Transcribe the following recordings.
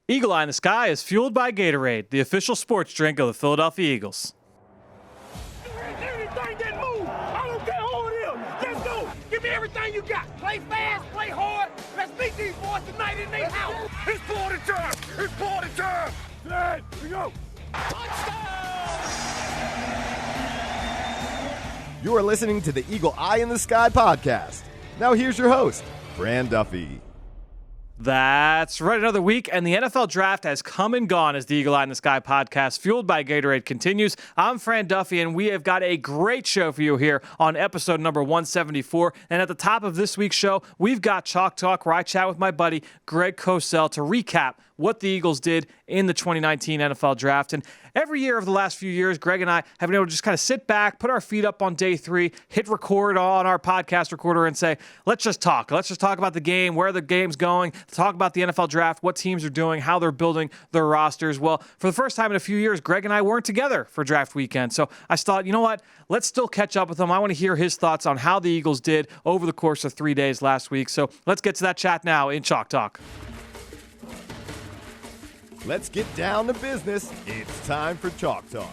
Eagle Eye in the Sky is fueled by Gatorade, the official sports drink of the Philadelphia Eagles. Anything that move, I don't care who it is. Let's go. Give me everything you got. Play fast, play hard. Let's meet these boys tonight in their house. It's party time. It's party time. Here we go. Touchdown! You are listening to the Eagle Eye in the Sky podcast. Now here's your host, Fran Duffy. That's right, another week, and the NFL Draft has come and gone as the Eagle Eye in the Sky podcast, fueled by Gatorade, continues. I'm Fran Duffy, and we have got a great show for you here on episode number 174. And at the top of this week's show, we've got Chalk Talk, where I chat with my buddy Greg Cosell to recap what the Eagles did in the 2019 NFL Draft. And every year over the last few years, Greg and I have been able to just kind of sit back, put our feet up on day three, hit record on our podcast recorder and say, let's just talk. Let's just talk about the game, where the game's going, talk about the NFL Draft, what teams are doing, how they're building their rosters. Well, for the first time in a few years, Greg and I weren't together for draft weekend. So I thought, you know what? Let's still catch up with him. I want to hear his thoughts on how the Eagles did over the course of 3 days last week. So let's get to that chat now in Chalk Talk. Let's get down to business. It's time for Chalk Talk.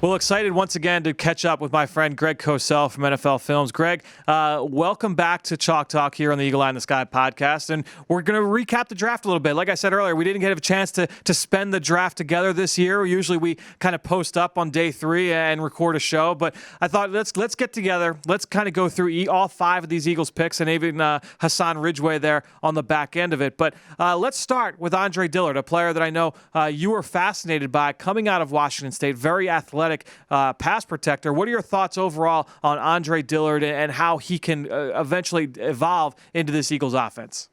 Well, excited once again to catch up with my friend Greg Cosell from NFL Films. Greg, welcome back to Chalk Talk here on the Eagle Eye in the Sky podcast. And we're going to recap the draft a little bit. Like I said earlier, we didn't get a chance to spend the draft together this year. Usually we kind of post up on day three and record a show. But I thought let's get together. Let's kind of go through all five of these Eagles picks and even Hassan Ridgeway there on the back end of it. But let's start with Andre Dillard, a player that I know you were fascinated by coming out of Washington State, very athletic pass protector. What are your thoughts overall on Andre Dillard and how he can eventually evolve into this Eagles offense?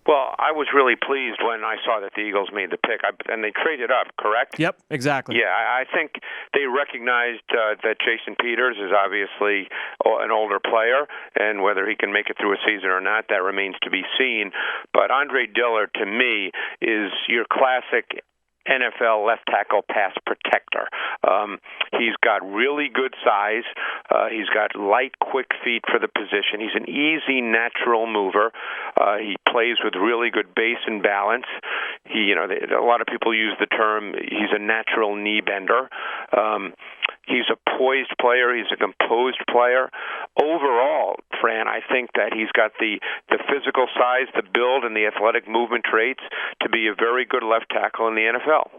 Well, I was really pleased when I saw that the Eagles made the pick, and they traded up, correct? Yep, exactly. Yeah, I think they recognized that Jason Peters is obviously an older player, and whether he can make it through a season or not, that remains to be seen. But Andre Dillard, to me, is your classic NFL left tackle pass protector. He's got really good size. He's got light, quick feet for the position. He's an easy, natural mover. He plays with really good base and balance. A lot of people use the term he's a natural knee bender. He's a poised player. He's a composed player. Overall, Fran, I think that he's got the physical size, the build, and the athletic movement traits to be a very good left tackle in the NFL.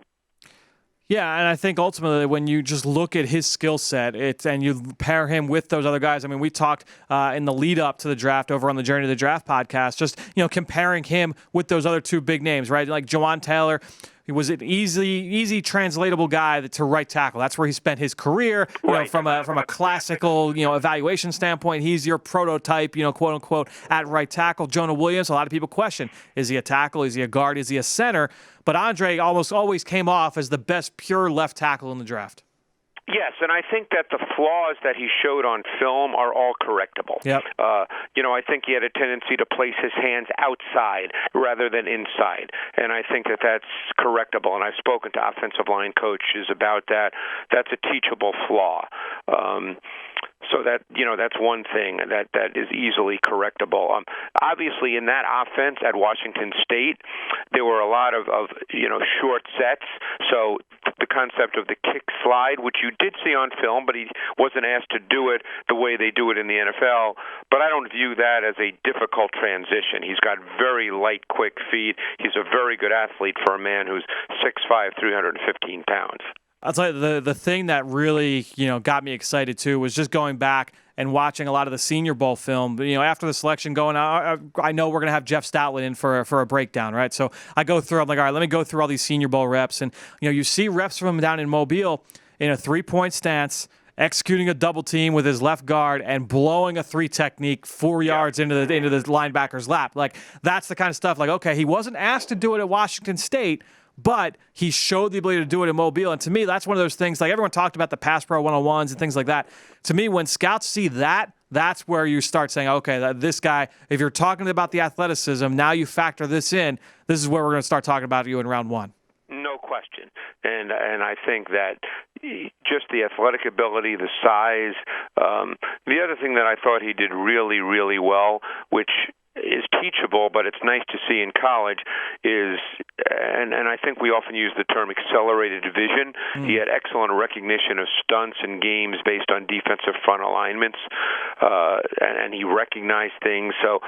Yeah, and I think ultimately when you just look at his skill set and you pair him with those other guys, I mean, we talked in the lead up to the draft over on the Journey to the Draft podcast, just comparing him with those other two big names, right? Like Jawan Taylor. He was an easy translatable guy to right tackle. That's where he spent his career. Right. From a classical evaluation standpoint, he's your prototype, quote unquote, at right tackle. Jonah Williams. A lot of people question: is he a tackle? Is he a guard? Is he a center? But Andre almost always came off as the best pure left tackle in the draft. Yes, and I think that the flaws that he showed on film are all correctable. Yep. I think he had a tendency to place his hands outside rather than inside, and I think that that's correctable. And I've spoken to offensive line coaches about that. That's a teachable flaw. So that's one thing that is easily correctable. Obviously, in that offense at Washington State, there were a lot of short sets. So the concept of the kick slide, which you did see on film, but he wasn't asked to do it the way they do it in the NFL. But I don't view that as a difficult transition. He's got very light, quick feet. He's a very good athlete for a man who's 6'5", 315 pounds. I'll tell you, the thing that really, got me excited too was just going back and watching a lot of the Senior Bowl film. After the selection going out, I know we're going to have Jeff Stoutland in for a breakdown, right? So I go through, I'm like, all right, let me go through all these Senior Bowl reps. And, you see reps from him down in Mobile in a three-point stance, executing a double team with his left guard and blowing a three technique 4 yards into the linebacker's lap. Like, that's the kind of stuff like, okay, he wasn't asked to do it at Washington State, but he showed the ability to do it in Mobile. And to me, that's one of those things, like everyone talked about the pass pro 101s and things like that. To me, when scouts see that, that's where you start saying, okay, this guy, if you're talking about the athleticism, now you factor this in, this is where we're going to start talking about you in round one. No question. And I think that just the athletic ability, the size. The other thing that I thought he did really, really well, which is teachable, but it's nice to see in college is, and I think we often use the term accelerated vision. He had excellent recognition of stunts and games based on defensive front alignments, and he recognized things. So,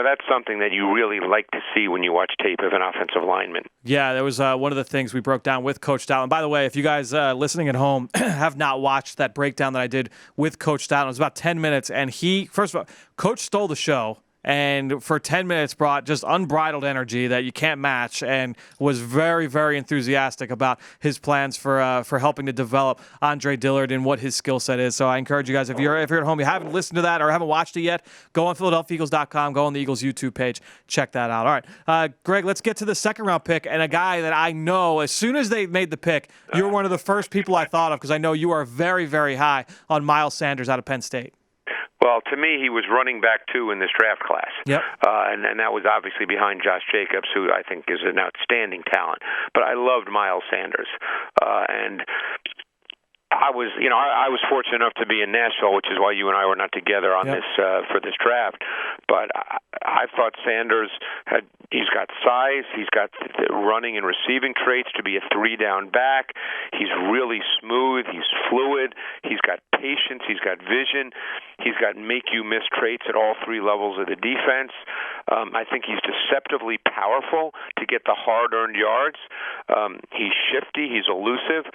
that's something that you really like to see when you watch tape of an offensive lineman. Yeah, that was one of the things we broke down with Coach Stoutland. By the way, if you guys listening at home have not watched that breakdown that I did with Coach Stoutland, it was about 10 minutes, and first of all, Coach stole the show. And for 10 minutes brought just unbridled energy that you can't match, and was very, very enthusiastic about his plans for helping to develop Andre Dillard and what his skill set is. So I encourage you guys, if you're at home, you haven't listened to that or haven't watched it yet, go on PhiladelphiaEagles.com, go on the Eagles YouTube page, check that out. All right, Greg, let's get to the second-round pick, and a guy that I know as soon as they made the pick, you're one of the first people I thought of because I know you are very, very high on Myles Sanders out of Penn State. Well, to me, he was running back 2 in this draft class. Yep. And that was obviously behind Josh Jacobs, who I think is an outstanding talent. But I loved Myles Sanders. And I was fortunate enough to be in Nashville, which is why you and I were not together on this for this draft. But I thought Sanders he's got size, he's got the running and receiving traits to be a 3-down back. He's really smooth, he's fluid, he's got patience, he's got vision, he's got make-you-miss traits at all 3 levels of the defense. I think he's deceptively powerful to get the hard-earned yards. He's shifty, he's elusive.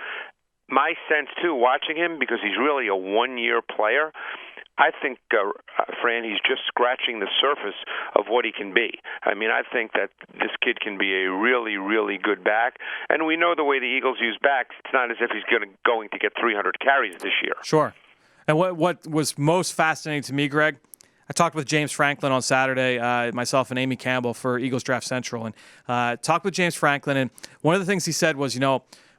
My sense, too, watching him, because he's really a one-year player, I think, Fran, he's just scratching the surface of what he can be. I mean, I think that this kid can be a really, really good back. And we know the way the Eagles use backs, it's not as if he's going to get 300 carries this year. Sure. And what was most fascinating to me, Greg, I talked with James Franklin on Saturday, myself and Amy Campbell for Eagles Draft Central, and talked with James Franklin. And one of the things he said was,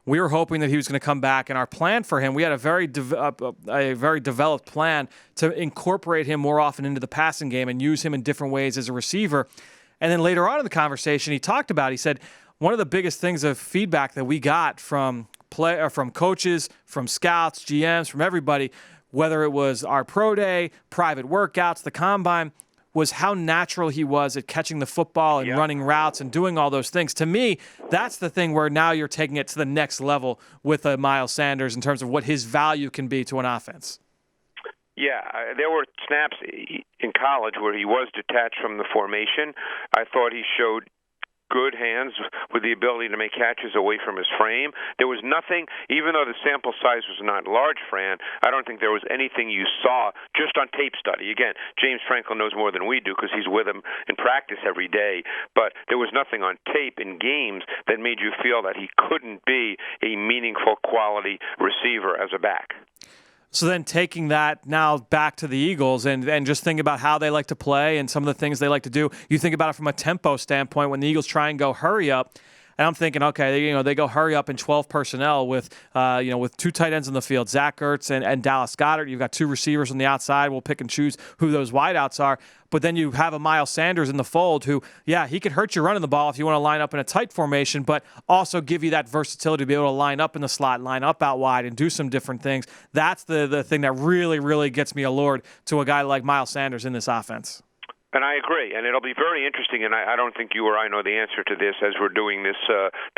we were hoping that he was going to come back, and our plan for him, we had a very developed plan to incorporate him more often into the passing game and use him in different ways as a receiver. And then later on in the conversation, he said, one of the biggest things of feedback that we got from coaches, from scouts, GMs, from everybody, whether it was our pro day, private workouts, the combine, was how natural he was at catching the football and running routes and doing all those things. To me, that's the thing where now you're taking it to the next level with Myles Sanders in terms of what his value can be to an offense. Yeah, there were snaps in college where he was detached from the formation. I thought he showed good hands with the ability to make catches away from his frame. There was nothing, even though the sample size was not large, Fran, I don't think there was anything you saw just on tape study. Again, James Franklin knows more than we do because he's with him in practice every day, but there was nothing on tape in games that made you feel that he couldn't be a meaningful quality receiver as a back. So then taking that now back to the Eagles and just think about how they like to play and some of the things they like to do. You think about it from a tempo standpoint when the Eagles try and go hurry up. And I'm thinking, okay, they go hurry up in 12 personnel with 2 tight ends in the field, Zach Ertz and Dallas Goedert. You've got 2 receivers on the outside. We'll pick and choose who those wideouts are. But then you have a Myles Sanders in the fold who, he could hurt you running the ball if you want to line up in a tight formation, but also give you that versatility to be able to line up in the slot, line up out wide, and do some different things. That's the thing that really, really gets me allured to a guy like Myles Sanders in this offense. And I agree, and it'll be very interesting, and I don't think you or I know the answer to this as we're doing this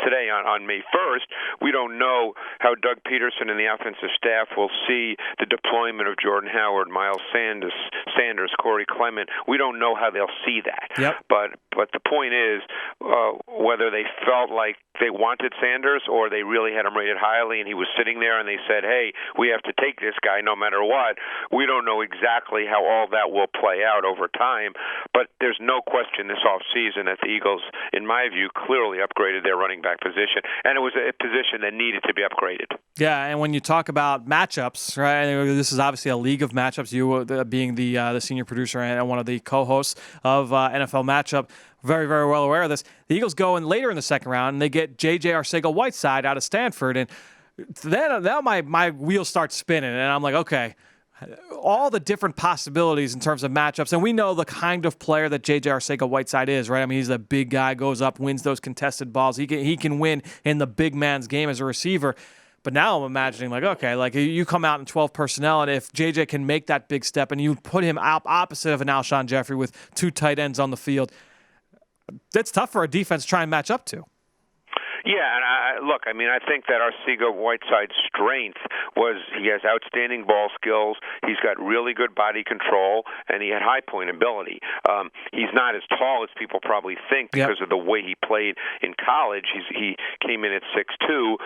today on May 1st. We don't know how Doug Peterson and the offensive staff will see the deployment of Jordan Howard, Myles Sanders, Corey Clement. We don't know how they'll see that. Yep. But the point is whether they felt like they wanted Sanders or they really had him rated highly and he was sitting there and they said, hey, we have to take this guy no matter what. We don't know exactly how all that will play out over time. But there's no question this offseason that the Eagles, in my view, clearly upgraded their running back position. And it was a position that needed to be upgraded. Yeah, and when you talk about matchups, right, this is obviously a league of matchups, you being the senior producer and one of the co-hosts of NFL Matchup, very, very well aware of this. The Eagles go in later in the second round, and they get J.J. Arcega-Whiteside out of Stanford. And then my wheels start spinning, and I'm like, okay, all the different possibilities in terms of matchups. And we know the kind of player that J.J. Arcega-Whiteside is, right? I mean, he's a big guy, goes up, wins those contested balls. He can win in the big man's game as a receiver. But now I'm imagining, like, okay, like you come out in 12 personnel, and if JJ can make that big step and you put him opposite of an Alshon Jeffrey with two tight ends on the field, that's tough for a defense to try and match up to. Yeah, and I think that Arcega-Whiteside's strength was he has outstanding ball skills, he's got really good body control, and he had high point ability. He's not as tall as people probably think because of the way he played in college. He came in at 6'2".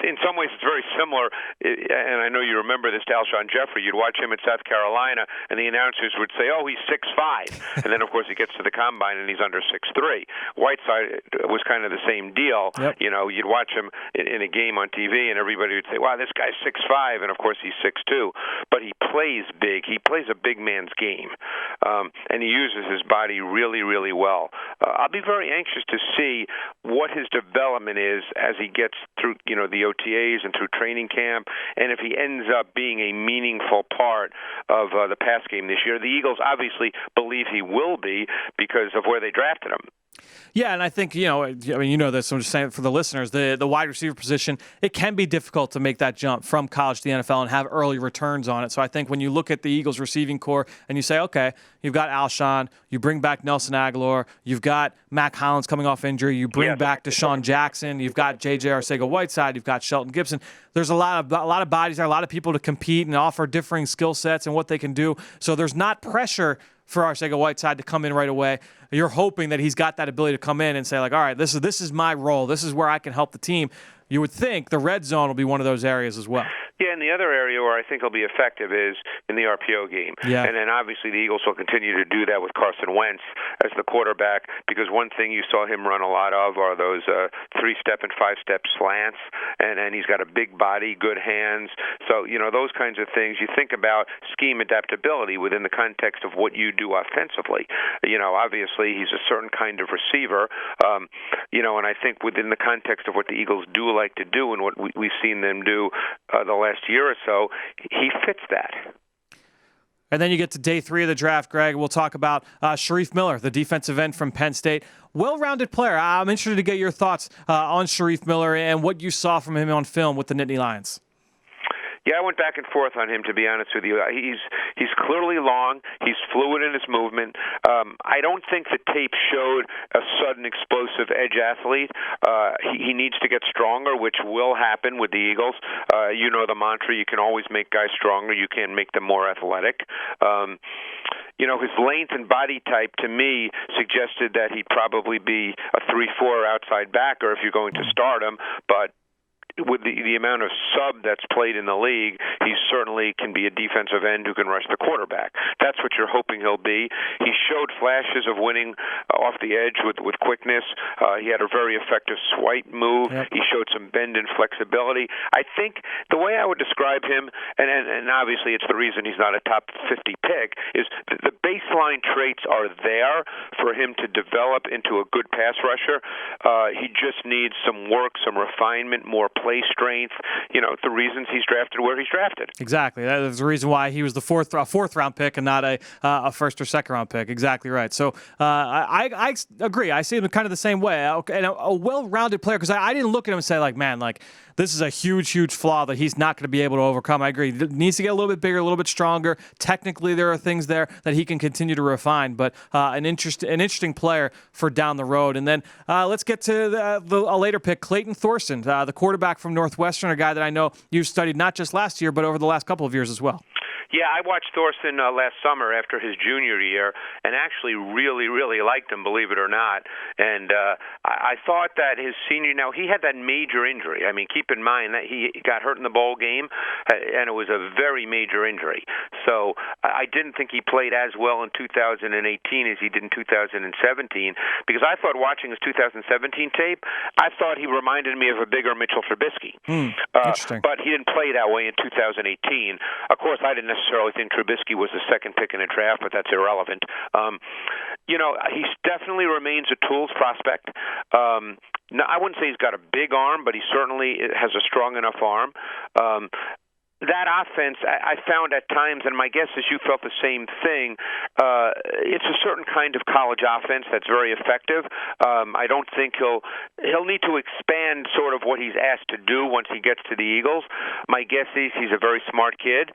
In some ways, it's very similar, and I know you remember this, to Alshon Jeffrey. You'd watch him at South Carolina, and the announcers would say, oh, he's 6'5", and then, of course, he gets to the combine, and he's under 6'3". Whiteside was kind of the same deal. Yep. You know, you'd watch him in a game on TV, and everybody would say, wow, this guy's 6'5", and of course he's 6'2". But he plays big. He plays a big man's game, and he uses his body really, really well. I'll be very anxious to see what his development is as he gets through, you know, the OTAs and through training camp, and if he ends up being a meaningful part of the pass game this year. The Eagles obviously believe he will be because of where they drafted him. Yeah, and I think, you know this, so I'm just saying for the listeners, the wide receiver position, it can be difficult to make that jump from college to the NFL and have early returns on it. So I think when you look at the Eagles receiving core and you say, okay, you've got Alshon, you bring back Nelson Aguilar, you've got Mac Hollins coming off injury, you bring back Deshaun Jackson, you've got J.J. Arcega-Whiteside, you've got Shelton Gibson. There's a lot of bodies there, a lot of people to compete and offer differing skill sets and what they can do. So there's not pressure for Arcega-Whiteside to come in right away. You're hoping that he's got that ability to come in and say, like, all right, this is my role. This is where I can help the team. You would think the red zone will be one of those areas as well. Yeah, and the other area where I think he'll be effective is in the RPO game. Yeah. And then obviously the Eagles will continue to do that with Carson Wentz as the quarterback, because one thing you saw him run a lot of are those 3-step and 5-step slants, and he's got a big body, good hands. So, you know, those kinds of things. You think about scheme adaptability within the context of what you do offensively. You know, obviously he's a certain kind of receiver, and I think within the context of what the Eagles do like to do and what we've seen them do the last year or so, he fits that. And then you get to day 3 of the draft, Greg. We'll talk about Shareef Miller, the defensive end from Penn State. Well-rounded player. I'm interested to get your thoughts on Shareef Miller and what you saw from him on film with the Nittany Lions. Yeah, I went back and forth on him, to be honest with you. He's clearly long. He's fluid in his movement. I don't think the tape showed a sudden explosive edge athlete. He needs to get stronger, which will happen with the Eagles. You know the mantra, you can always make guys stronger. You can't make them more athletic. His length and body type, to me, suggested that he'd probably be a 3-4 outside backer if you're going to start him, but with the amount of sub that's played in the league, he certainly can be a defensive end who can rush the quarterback. That's what you're hoping he'll be. He showed flashes of winning off the edge with quickness. He had a very effective swipe move. Yep. He showed some bend and flexibility. I think the way I would describe him, and obviously it's the reason he's not a top 50 pick, is the baseline traits are there for him to develop into a good pass rusher. He just needs some work, some refinement, more play strength, the reasons he's drafted where he's drafted. Exactly. That's the reason why he was the fourth round pick and not a first or second round pick. Exactly right. So I agree. I see him kind of the same way. And a well-rounded player, because I didn't look at him and say, like, man, like, this is a huge, huge flaw that he's not going to be able to overcome. I agree. He needs to get a little bit bigger, a little bit stronger. Technically, there are things there that he can continue to refine, but an interesting player for down the road. And then let's get to a later pick, Clayton Thorson, the quarterback from Northwestern, a guy that I know you've studied not just last year, but over the last couple of years as well. Yeah, I watched Thorson last summer after his junior year and actually really, really liked him, believe it or not. And I thought that his senior, now he had that major injury. I mean, keep in mind that he got hurt in the bowl game, and it was a very major injury. So I didn't think he played as well in 2018 as he did in 2017, because I thought watching his 2017 tape, I thought he reminded me of a bigger Mitchell Trubisky. Interesting. But he didn't play that way in 2018. Of course, I didn't necessarily think Trubisky was the second pick in the draft, but that's irrelevant. He definitely remains a tools prospect. Now, I wouldn't say he's got a big arm, but he certainly has a strong enough arm. that offense, I found at times, and my guess is you felt the same thing, it's a certain kind of college offense that's very effective. I don't think he'll need to expand sort of what he's asked to do once he gets to the Eagles. My guess is he's a very smart kid.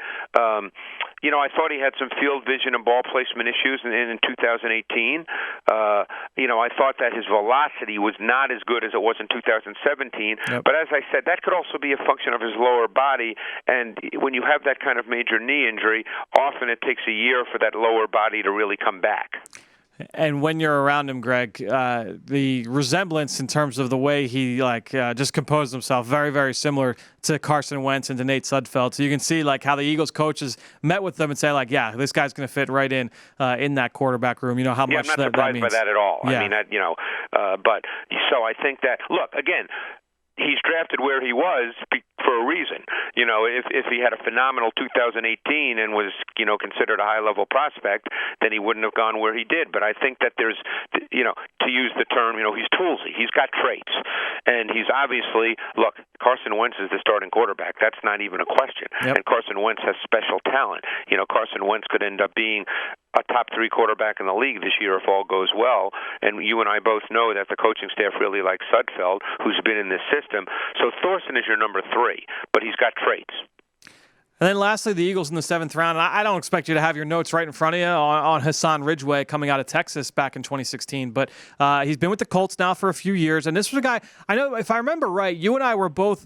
I thought he had some field vision and ball placement issues in 2018. I thought that his velocity was not as good as it was in 2017. Yep. But as I said, that could also be a function of his lower body. And when you have that kind of major knee injury, often it takes a year for that lower body to really come back. And when you're around him, Greg, the resemblance in terms of the way he just composed himself, very, very similar to Carson Wentz and to Nate Sudfeld. So you can see how the Eagles coaches met with them and say yeah, this guy's going to fit right in that quarterback room. How much that means. I'm not surprised by that at all. Yeah. I mean, but so I think that look again. He's drafted where he was for a reason. If he had a phenomenal 2018 and was, considered a high-level prospect, then he wouldn't have gone where he did. But I think that there's, to use the term, he's toolsy. He's got traits. And he's obviously, look, Carson Wentz is the starting quarterback. That's not even a question. Yep. And Carson Wentz has special talent. Carson Wentz could end up being a top 3 quarterback in the league this year if all goes well. And you and I both know that the coaching staff really likes Sudfeld, who's been in this system. So Thorson is your number 3, but he's got traits. And then lastly, the Eagles in the 7th round. And I don't expect you to have your notes right in front of you on Hassan Ridgeway coming out of Texas back in 2016. But he's been with the Colts now for a few years. And this was a guy, I know if I remember right, you and I were both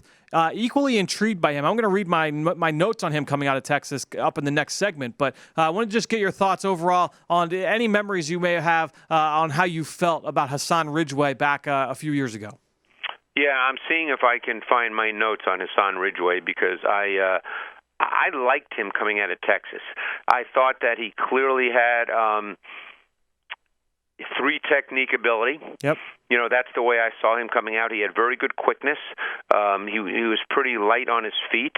equally intrigued by him. I'm going to read my notes on him coming out of Texas up in the next segment. But I want to just get your thoughts overall on any memories you may have on how you felt about Hassan Ridgeway back a few years ago. Yeah, I'm seeing if I can find my notes on Hassan Ridgeway because I liked him coming out of Texas. I thought that he clearly had 3 technique ability. Yep. That's the way I saw him coming out. He had very good quickness. He was pretty light on his feet.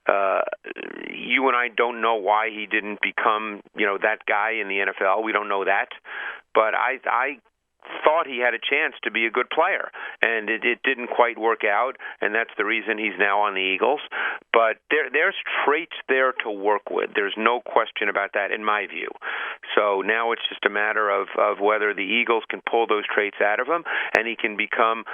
You and I don't know why he didn't become, that guy in the NFL. We don't know that. But I thought he had a chance to be a good player, and it didn't quite work out, and that's the reason he's now on the Eagles. But there's traits there to work with. There's no question about that in my view. So now it's just a matter of whether the Eagles can pull those traits out of him, and he can become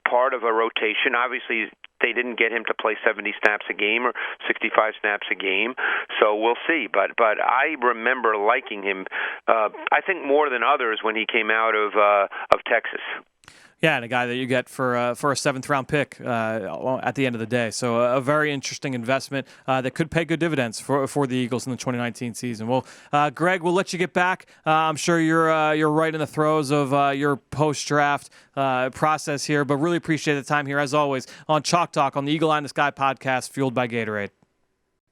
part of a rotation. Obviously, they didn't get him to play 70 snaps a game or 65 snaps a game, so we'll see. But I remember liking him, I think more than others when he came out of Texas. Yeah, and a guy that you get for a 7th-round pick at the end of the day. So a very interesting investment that could pay good dividends for the Eagles in the 2019 season. Well, Greg, we'll let you get back. I'm sure you're right in the throes of your post-draft process here, but really appreciate the time here, as always, on Chalk Talk on the Eagle Eye in the Sky podcast, fueled by Gatorade.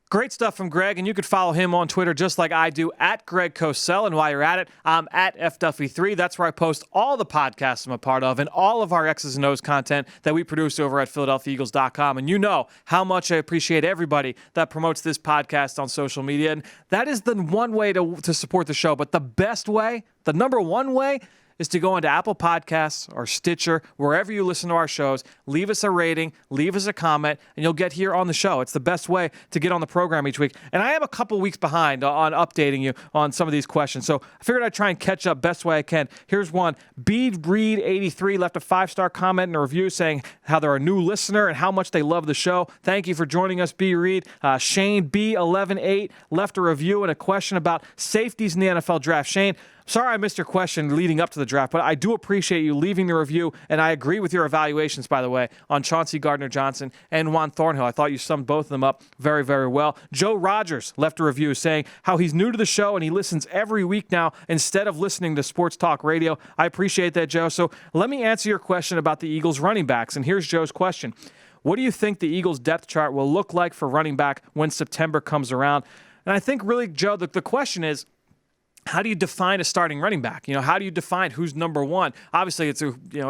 Great stuff from Greg, and you can follow him on Twitter just like I do, at Greg Cosell. And while you're at it, I'm at FDuffy3. That's where I post all the podcasts I'm a part of and all of our X's and O's content that we produce over at PhiladelphiaEagles.com. And you know how much I appreciate everybody that promotes this podcast on social media. And that is the one way to support the show. But the best way, the number one way, is to go into Apple Podcasts or Stitcher, wherever you listen to our shows, leave us a rating, leave us a comment, and you'll get here on the show. It's the best way to get on the program each week. And I am a couple weeks behind on updating you on some of these questions, so I figured I'd try and catch up best way I can. Here's one. BReed83 left a 5-star comment and a review saying how they're a new listener and how much they love the show. Thank you for joining us, B. Reed. Shane B118 left a review and a question about safeties in the NFL draft. Shane, sorry I missed your question leading up to the draft, but I do appreciate you leaving the review, and I agree with your evaluations, by the way, on Chauncey Gardner-Johnson and Juan Thornhill. I thought you summed both of them up very, very well. Joe Rogers left a review saying how he's new to the show and he listens every week now instead of listening to Sports Talk Radio. I appreciate that, Joe. So let me answer your question about the Eagles running backs, and here's Joe's question. What do you think the Eagles depth chart will look like for running back when September comes around? And I think really, Joe, the question is, how do you define a starting running back? How do you define who's number one? Obviously, it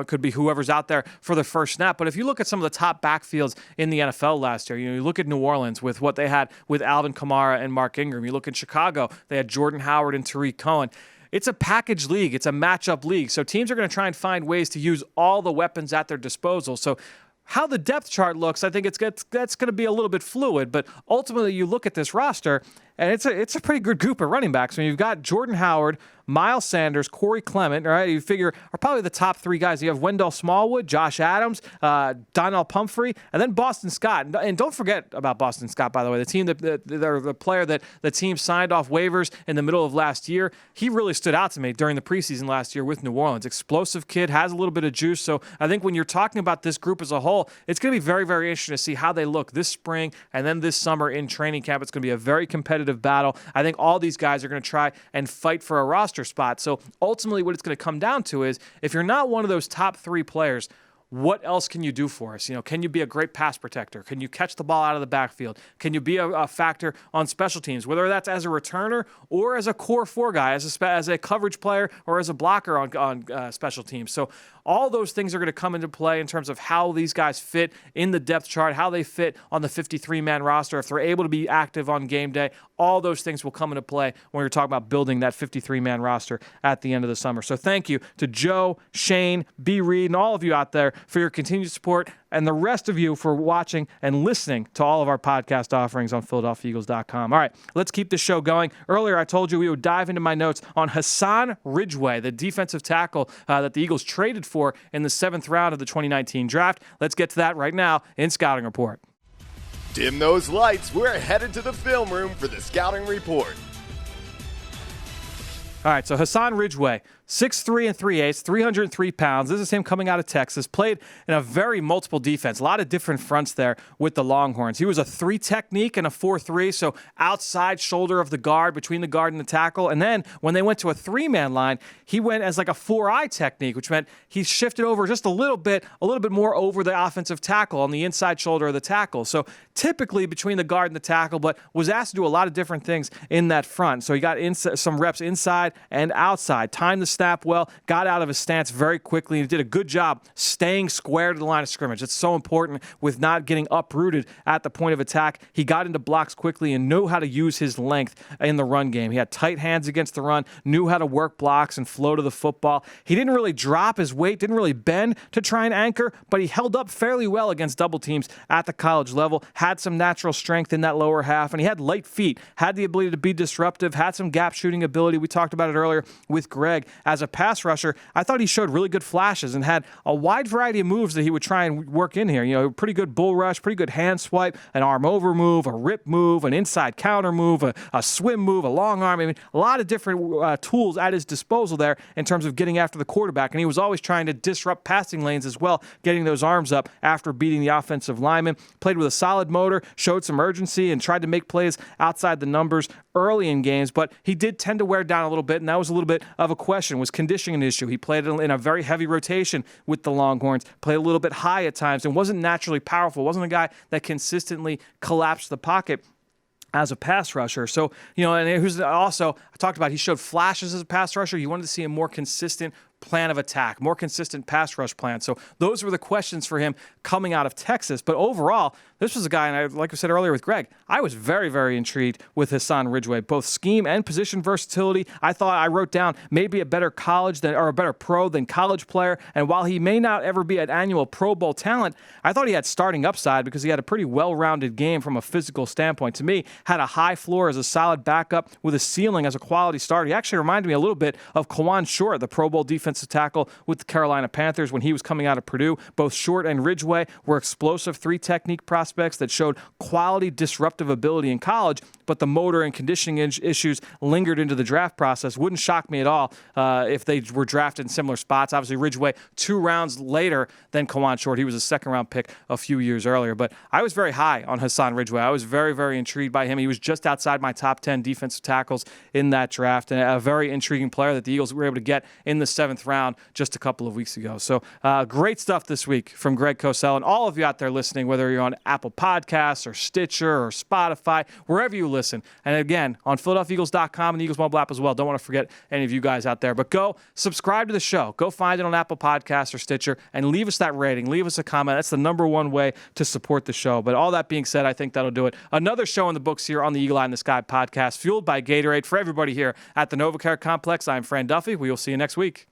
could be whoever's out there for the first snap. But if you look at some of the top backfields in the NFL last year, you look at New Orleans with what they had with Alvin Kamara and Mark Ingram. You look at Chicago, they had Jordan Howard and Tariq Cohen. It's a package league. It's a matchup league. So teams are going to try and find ways to use all the weapons at their disposal. So how the depth chart looks, I think that's going to be a little bit fluid. But ultimately, you look at this roster, and it's a pretty good group of running backs. I mean, you've got Jordan Howard, Myles Sanders, Corey Clement, all right, you figure are probably the top three guys. You have Wendell Smallwood, Josh Adams, Donnell Pumphrey, and then Boston Scott. And don't forget about Boston Scott, by the way, the team the player that the team signed off waivers in the middle of last year. He really stood out to me during the preseason last year with New Orleans. Explosive kid, has a little bit of juice. So I think when you're talking about this group as a whole, it's going to be very, very interesting to see how they look this spring and then this summer in training camp. It's going to be a very competitive battle. I think all these guys are going to try and fight for a roster spot. So ultimately what it's going to come down to is if you're not one of those top three players, what else can you do for us? Can you be a great pass protector? Can you catch the ball out of the backfield? Can you be a factor on special teams, whether that's as a returner or as a core four guy, as a coverage player or as a blocker on special teams? So all those things are going to come into play in terms of how these guys fit in the depth chart, how they fit on the 53-man roster, if they're able to be active on game day. All those things will come into play when you're talking about building that 53-man roster at the end of the summer. So thank you to Joe, Shane, B. Reed, and all of you out there for your continued support, and the rest of you for watching and listening to all of our podcast offerings on PhiladelphiaEagles.com. All right, let's keep this show going. Earlier, I told you we would dive into my notes on Hassan Ridgeway, the defensive tackle that the Eagles traded for in the 7th round of the 2019 draft. Let's get to that right now in Scouting Report. Dim those lights. We're headed to the film room for the Scouting Report. All right, so Hassan Ridgeway, 6'3 and 3/8, 303 pounds. This is him coming out of Texas. Played in a very multiple defense. A lot of different fronts there with the Longhorns. He was a 3 technique and a 4-3, so outside shoulder of the guard, between the guard and the tackle. And then when they went to a 3-man line, he went as like a 4-eye technique, which meant he shifted over just a little bit more over the offensive tackle on the inside shoulder of the tackle. So typically between the guard and the tackle, but was asked to do a lot of different things in that front. So he got some reps inside and outside. Timed the snap well, got out of his stance very quickly, and did a good job staying square to the line of scrimmage. It's so important with not getting uprooted at the point of attack. He got into blocks quickly and knew how to use his length in the run game. He had tight hands against the run, knew how to work blocks and flow to the football. He didn't really drop his weight, didn't really bend to try and anchor, but he held up fairly well against double teams at the college level, had some natural strength in that lower half, and he had light feet, had the ability to be disruptive, had some gap shooting ability. We talked about it earlier with Greg. As a pass rusher, I thought he showed really good flashes and had a wide variety of moves that he would try and work in here. Pretty good bull rush, pretty good hand swipe, an arm over move, a rip move, an inside counter move, a swim move, a long arm. I mean, a lot of different tools at his disposal there in terms of getting after the quarterback. And he was always trying to disrupt passing lanes as well, getting those arms up after beating the offensive lineman. Played with a solid motor, showed some urgency, and tried to make plays outside the numbers early in games, but he did tend to wear down a little bit, and that was a little bit of a question. Was conditioning an issue? He played in a very heavy rotation with the Longhorns, played a little bit high at times, and wasn't naturally powerful, wasn't a guy that consistently collapsed the pocket as a pass rusher. So, and who's also, I talked about, he showed flashes as a pass rusher. You wanted to see a more consistent plan of attack, more consistent pass rush plan. So those were the questions for him coming out of Texas. But overall, this was a guy, and like I said earlier with Greg, I was very, very intrigued with Hassan Ridgeway, both scheme and position versatility. I wrote down maybe a better a better pro than college player. And while he may not ever be an annual Pro Bowl talent, I thought he had starting upside because he had a pretty well-rounded game from a physical standpoint. To me, had a high floor as a solid backup with a ceiling as a quality starter. He actually reminded me a little bit of Kawan Short, the Pro Bowl defensive tackle with the Carolina Panthers when he was coming out of Purdue. Both Short and Ridgeway were explosive 3-technique prospects that showed quality disruptive ability in college, but the motor and conditioning issues lingered into the draft process. Wouldn't shock me at all if they were drafted in similar spots. Obviously, Ridgeway 2 rounds later than Kawan Short. He was a 2nd-round pick a few years earlier, but I was very high on Hassan Ridgeway. I was very, very intrigued by him. He was just outside my top 10 defensive tackles in that draft, and a very intriguing player that the Eagles were able to get in the 7th round just a couple of weeks ago. So great stuff this week from Greg Cosell and all of you out there listening, whether you're on Apple Podcasts or Stitcher or Spotify, wherever you listen. And again, on PhiladelphiaEagles.com and the Eagles mobile app as well. Don't want to forget any of you guys out there. But go subscribe to the show. Go find it on Apple Podcasts or Stitcher and leave us that rating. Leave us a comment. That's the #1 way to support the show. But all that being said, I think that'll do it. Another show in the books here on the Eagle Eye in the Sky podcast, fueled by Gatorade for everybody here at the NovaCare Complex. I'm Fran Duffy. We will see you next week.